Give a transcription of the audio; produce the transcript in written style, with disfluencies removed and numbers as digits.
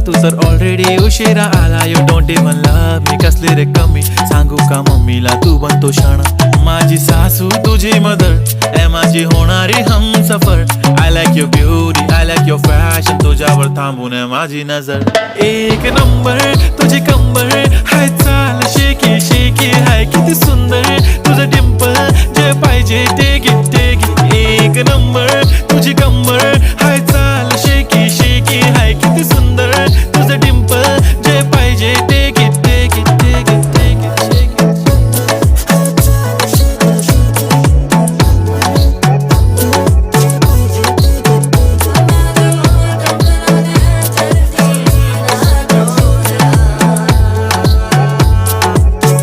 तू तर ऑलरेडी उशिरा आला. You don't even love me. कसली रे कमी सांगू का मम्मीला तू बनतो शाणा. माझी सासू तुझी मदर ए माझी होणारी Humsafar. I like your beauty I like your fashion. तुझ्यावर थांबून आहे माझी नजर. एक नंबर तुझी कंबर हाय चाल शेकी शेकी हाय. किती सुंदर तुझं डिंपल जे पाहिजे ते घे.